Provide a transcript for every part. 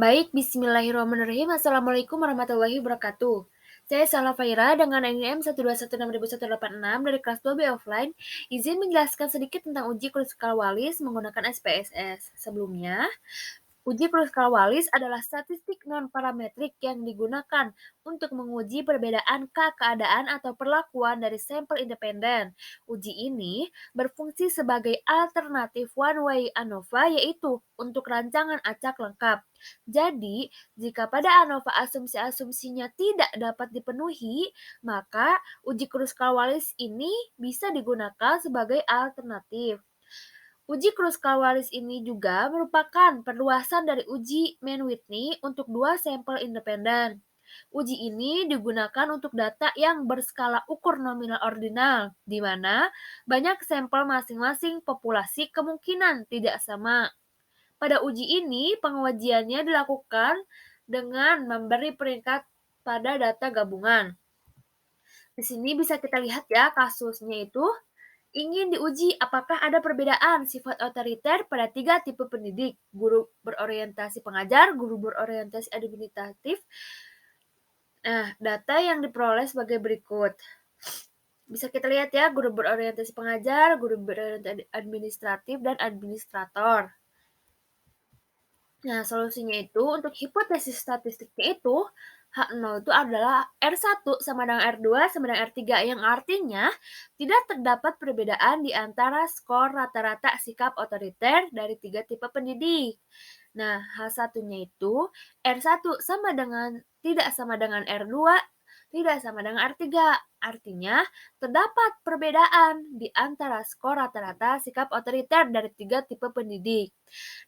Baik, bismillahirrahmanirrahim. Assalamualaikum warahmatullahi wabarakatuh. Saya Salwa Faira dengan NIM 1216186 dari kelas 2B offline. Izin menjelaskan sedikit tentang uji Kruskal-Wallis menggunakan SPSS. Sebelumnya, uji Kruskal-Wallis adalah statistik non-parametrik yang digunakan untuk menguji perbedaan keadaan atau perlakuan dari sampel independen. Uji ini berfungsi sebagai alternatif one-way ANOVA, yaitu untuk rancangan acak lengkap. Jadi, jika pada ANOVA asumsi-asumsinya tidak dapat dipenuhi, maka uji Kruskal-Wallis ini bisa digunakan sebagai alternatif. Uji Kruskal-Wallis ini juga merupakan perluasan dari uji Mann-Whitney untuk dua sampel independen. Uji ini digunakan untuk data yang berskala ukur nominal ordinal, di mana banyak sampel masing-masing populasi kemungkinan tidak sama. Pada uji ini, pengujiannya dilakukan dengan memberi peringkat pada data gabungan. Di sini bisa kita lihat ya kasusnya itu ingin diuji apakah ada perbedaan sifat otoriter pada tiga tipe pendidik, guru berorientasi pengajar, guru berorientasi administratif. Nah, data yang diperoleh sebagai berikut. Bisa kita lihat ya, guru berorientasi pengajar, guru berorientasi administratif, dan administrator. Nah, solusinya itu untuk hipotesis statistiknya itu H0 itu adalah R1 sama dengan R2 sama dengan R3 yang artinya tidak terdapat perbedaan di antara skor rata-rata sikap otoriter dari tiga tipe pendidik. Nah, H1-nya itu R1 tidak sama dengan R2, tidak sama dengan R3. Artinya, terdapat perbedaan di antara skor rata-rata sikap otoriter dari tiga tipe pendidik.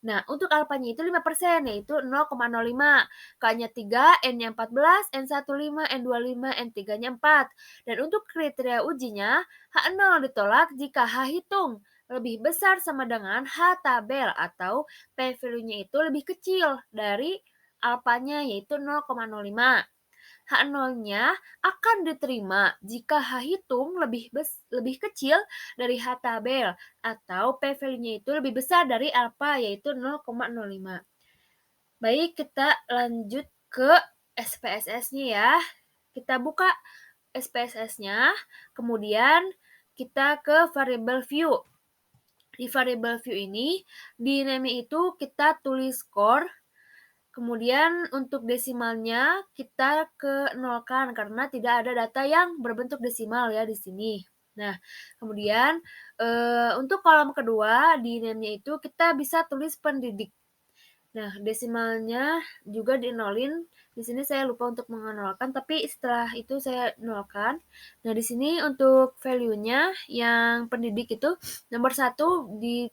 Nah, untuk alfanya itu 5%, yaitu 0,05. K-nya 3, N-nya 14, N1 5, N2 5, N3-nya 4. Dan untuk kriteria ujinya, H0 ditolak jika H hitung lebih besar sama dengan H tabel atau p-value-nya itu lebih kecil dari alfanya, yaitu 0,05. H0-nya akan diterima jika H hitung lebih kecil dari H tabel atau p-value-nya itu lebih besar dari alfa, yaitu 0,05. Baik, kita lanjut ke SPSS-nya ya. Kita buka SPSS-nya, kemudian kita ke variable view. Di variable view ini, di name itu kita tulis skor. Kemudian untuk desimalnya kita ke nolkan karena tidak ada data yang berbentuk desimal ya di sini. Nah, kemudian untuk kolom kedua di name-nya itu kita bisa tulis pendidik. Nah, desimalnya juga dinolin. Di sini saya lupa untuk menolkan, tapi setelah itu saya nolkan. Nah, di sini untuk value-nya yang pendidik itu nomor 1 di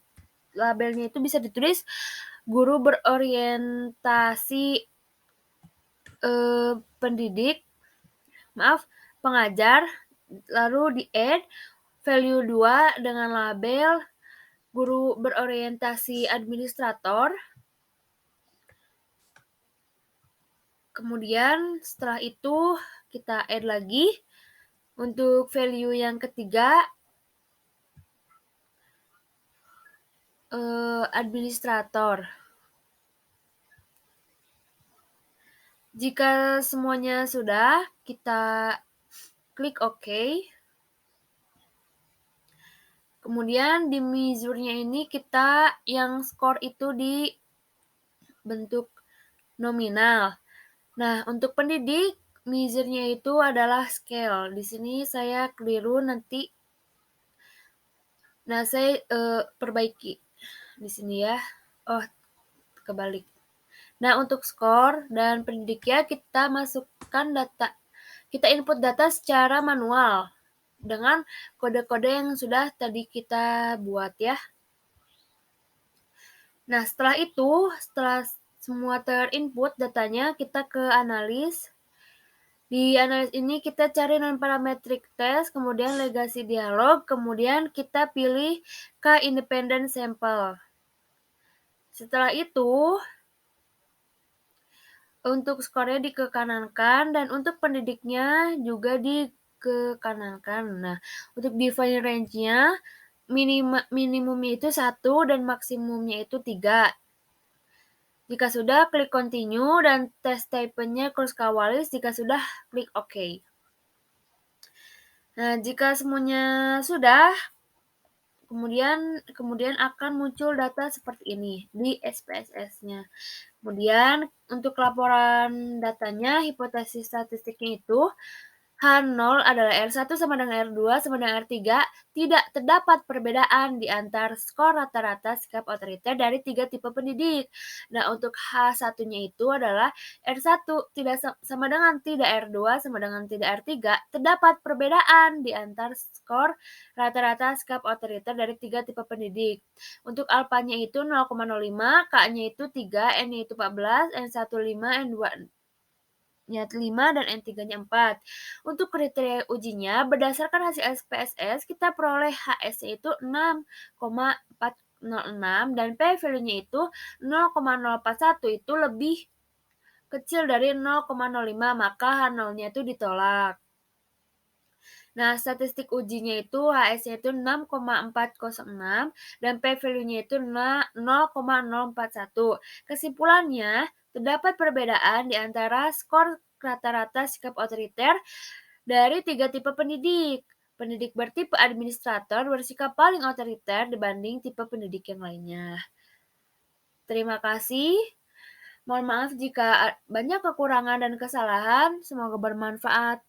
labelnya itu bisa ditulis guru berorientasi pengajar, lalu di add value 2 dengan label guru berorientasi administrator. Kemudian setelah itu kita add lagi untuk value yang ketiga administrator. Jika semuanya sudah, kita klik OK. Kemudian di measure-nya ini kita yang skor itu di bentuk nominal. Nah, untuk pendidik measure-nya itu adalah scale. Di sini saya keliru nanti. Nah, saya perbaiki di sini ya. Oh, kebalik. Nah, untuk skor dan pendidik ya kita masukkan data. Kita input data secara manual dengan kode-kode yang sudah tadi kita buat ya. Nah, setelah semua terinput datanya, kita ke analis. Di analis ini kita cari non-parametric test, kemudian legasi dialog, kemudian kita pilih ke independent sample. Setelah itu, untuk skornya dikekanankan dan untuk pendidiknya juga dikekanankan. Nah, untuk define range-nya minimumnya itu 1 dan maksimumnya itu 3. Jika sudah, klik continue dan tes type-nya Kruskal-Wallis. Jika sudah, klik OK. Nah, jika semuanya sudah, kemudian akan muncul data seperti ini di SPSS-nya. Kemudian untuk laporan datanya, hipotesis statistiknya itu H0 adalah R1 sama dengan R2 sama dengan R3, tidak terdapat perbedaan di antara skor rata-rata sikap otoriter dari 3 tipe pendidik. Nah, untuk H1-nya itu adalah R1 tidak sama dengan tidak R2 sama dengan tidak R3, terdapat perbedaan di antara skor rata-rata sikap otoriter dari 3 tipe pendidik. Untuk alfanya itu 0,05, K-nya itu 3, N-nya itu 14, N1 5, N2 nya 5 dan N3-nya 4. Untuk kriteria ujinya, berdasarkan hasil SPSS, kita peroleh HS-nya itu 6,406 dan P-value-nya itu 0,041 itu lebih kecil dari 0,05, maka H0-nya itu ditolak. Nah, statistik ujinya itu HS-nya itu 6,406 dan P-value-nya itu 0,041. Kesimpulannya, terdapat perbedaan di antara skor rata-rata sikap otoriter dari 3 tipe pendidik. Pendidik bertipe administrator bersikap paling otoriter dibanding tipe pendidik yang lainnya. Terima kasih. Mohon maaf jika banyak kekurangan dan kesalahan. Semoga bermanfaat.